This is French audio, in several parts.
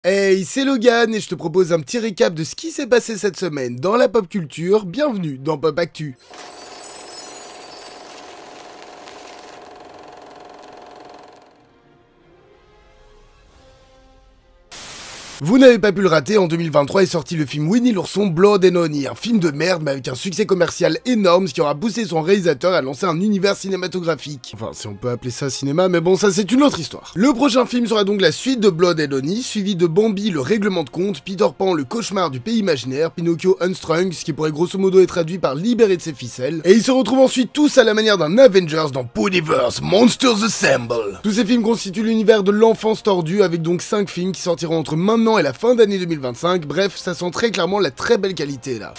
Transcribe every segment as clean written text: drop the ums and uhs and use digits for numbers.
Hey, c'est Logan et je te propose un petit récap de ce qui s'est passé cette semaine dans la pop culture. Bienvenue dans Pop Actu. Vous n'avez pas pu le rater, en 2023 est sorti le film Winnie l'ourson Blood and Honey, un film de merde mais avec un succès commercial énorme, ce qui aura poussé son réalisateur à lancer un univers cinématographique. Enfin, si on peut appeler ça cinéma, mais bon, ça c'est une autre histoire. Le prochain film sera donc la suite de Blood and Honey, suivi de Bambi, le règlement de compte, Peter Pan, le cauchemar du pays imaginaire, Pinocchio Unstrung, ce qui pourrait grosso modo être traduit par libéré de ses ficelles, et ils se retrouvent ensuite tous à la manière d'un Avengers dans Podiverse Monsters Assemble. Tous ces films constituent l'univers de l'enfance tordue, avec donc 5 films qui sortiront entre maintenant et la fin d'année 2025, bref, ça sent très clairement la très belle qualité là.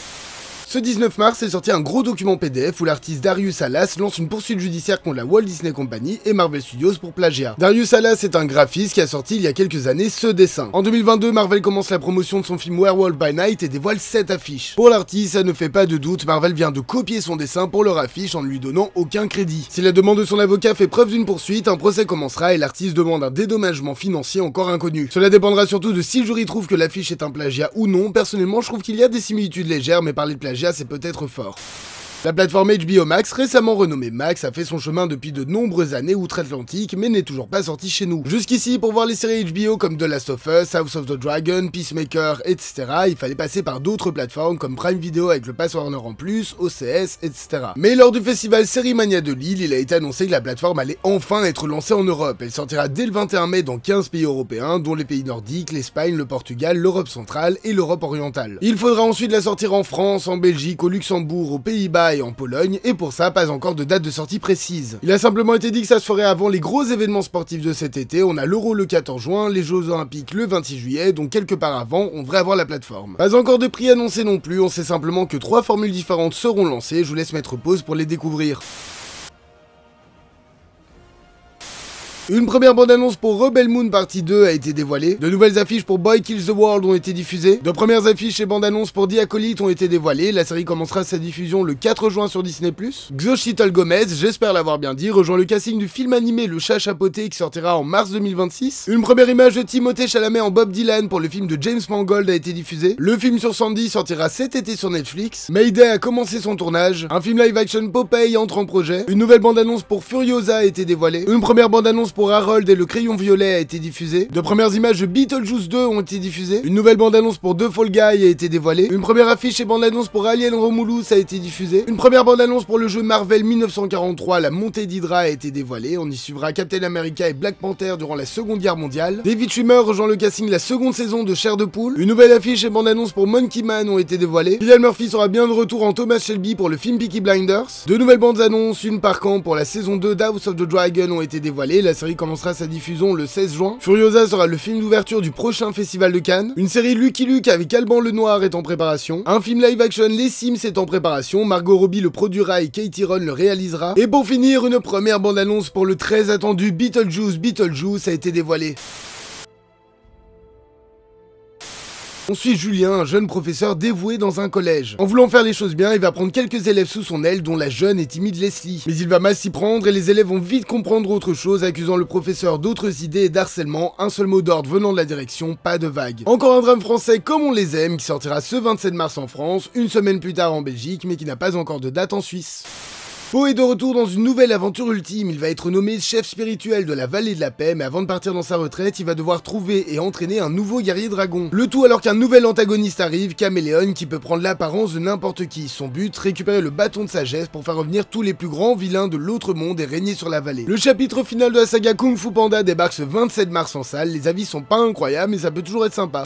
Ce 19 mars est sorti un gros document PDF où l'artiste Darius Alas lance une poursuite judiciaire contre la Walt Disney Company et Marvel Studios pour plagiat. Darius Alas est un graphiste qui a sorti il y a quelques années ce dessin. En 2022, Marvel commence la promotion de son film Werewolf by Night et dévoile 7 affiches. Pour l'artiste, ça ne fait pas de doute, Marvel vient de copier son dessin pour leur affiche en ne lui donnant aucun crédit. Si la demande de son avocat fait preuve d'une poursuite, un procès commencera et l'artiste demande un dédommagement financier encore inconnu. Cela dépendra surtout de si le jury trouve que l'affiche est un plagiat ou non. Personnellement, je trouve qu'il y a des similitudes légères, mais parler de plagiat c'est peut-être fort. La plateforme HBO Max, récemment renommée Max, a fait son chemin depuis de nombreuses années outre-Atlantique, mais n'est toujours pas sortie chez nous. Jusqu'ici, pour voir les séries HBO comme The Last of Us, House of the Dragon, Peacemaker, etc., il fallait passer par d'autres plateformes comme Prime Video avec le Pass Warner en plus, OCS, etc. Mais lors du festival Sérimania de Lille, il a été annoncé que la plateforme allait enfin être lancée en Europe. Elle sortira dès le 21 mai dans 15 pays européens, dont les pays nordiques, l'Espagne, le Portugal, l'Europe centrale et l'Europe orientale. Il faudra ensuite la sortir en France, en Belgique, au Luxembourg, aux Pays-Bas et en Pologne, et pour ça, pas encore de date de sortie précise. Il a simplement été dit que ça se ferait avant les gros événements sportifs de cet été. On a l'Euro le 14 juin, les Jeux Olympiques le 26 juillet, donc quelque part avant, on devrait avoir la plateforme. Pas encore de prix annoncé non plus, on sait simplement que 3 formules différentes seront lancées, je vous laisse mettre pause pour les découvrir. Une première bande-annonce pour Rebel Moon Partie 2 a été dévoilée, de nouvelles affiches pour Boy Kills the World ont été diffusées, de premières affiches et bandes-annonces pour The Acolyte ont été dévoilées, la série commencera sa diffusion le 4 juin sur Disney+. Xochitl Gomez, j'espère l'avoir bien dit, rejoint le casting du film animé Le Chat Chapeauté qui sortira en mars 2026. Une première image de Timothée Chalamet en Bob Dylan pour le film de James Mangold a été diffusée. Le film sur Sandy sortira cet été sur Netflix. Mayday a commencé son tournage. Un film live-action Popeye entre en projet. Une nouvelle bande-annonce pour Furiosa a été dévoilée. Une première bande-annonce pour Harold et le crayon violet a été diffusée. De premières images de Beetlejuice 2 ont été diffusées. Une nouvelle bande-annonce pour The Fall Guy a été dévoilée. Une première affiche et bande-annonce pour Alien Romulus a été diffusée. Une première bande-annonce pour le jeu Marvel 1943, la montée d'Hydra a été dévoilée. On y suivra Captain America et Black Panther durant la Seconde Guerre mondiale. David Schwimmer rejoint le casting la seconde saison de Chair de Poule. Une nouvelle affiche et bande-annonce pour Monkey Man ont été dévoilées. Cillian Murphy sera bien de retour en Thomas Shelby pour le film Peaky Blinders. Deux nouvelles bandes-annonces, une par camp pour la saison 2 d'House of the Dragon ont été dévoilées. La série commencera sa diffusion le 16 juin. Furiosa sera le film d'ouverture du prochain festival de Cannes. Une série Lucky Luke avec Alban Lenoir est en préparation. Un film live action Les Sims est en préparation. Margot Robbie le produira et Katie Ron le réalisera. Et pour finir, une première bande-annonce pour le très attendu Beetlejuice a été dévoilée. On suit Julien, un jeune professeur dévoué dans un collège. En voulant faire les choses bien, il va prendre quelques élèves sous son aile, dont la jeune et timide Leslie. Mais il va mal s'y prendre et les élèves vont vite comprendre autre chose, accusant le professeur d'autres idées et d'harcèlement. Un seul mot d'ordre venant de la direction, pas de vague. Encore un drame français comme on les aime, qui sortira ce 27 mars en France, une semaine plus tard en Belgique, mais qui n'a pas encore de date en Suisse. Poe est de retour dans une nouvelle aventure ultime, il va être nommé chef spirituel de la Vallée de la Paix, mais avant de partir dans sa retraite, il va devoir trouver et entraîner un nouveau guerrier dragon. Le tout alors qu'un nouvel antagoniste arrive, Caméléon, qui peut prendre l'apparence de n'importe qui. Son but, récupérer le bâton de sagesse pour faire revenir tous les plus grands vilains de l'autre monde et régner sur la vallée. Le chapitre final de la saga Kung Fu Panda débarque ce 27 mars en salle, les avis sont pas incroyables, mais ça peut toujours être sympa.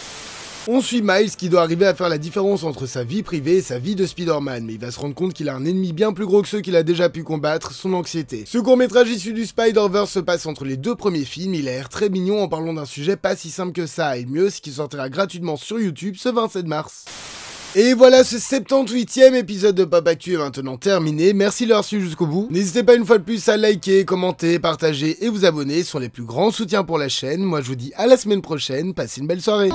On suit Miles qui doit arriver à faire la différence entre sa vie privée et sa vie de Spider-Man, mais il va se rendre compte qu'il a un ennemi bien plus gros que ceux qu'il a déjà pu combattre, son anxiété. Ce court-métrage issu du Spider-Verse se passe entre les deux premiers films, il a l'air très mignon en parlant d'un sujet pas si simple que ça, et le mieux c'est qu'il sortira gratuitement sur YouTube ce 27 mars. Et voilà, ce 78e épisode de Pop Actu est maintenant terminé, merci de l'avoir suivi jusqu'au bout. N'hésitez pas une fois de plus à liker, commenter, partager et vous abonner, ce sont les plus grands soutiens pour la chaîne. Moi je vous dis à la semaine prochaine, passez une belle soirée.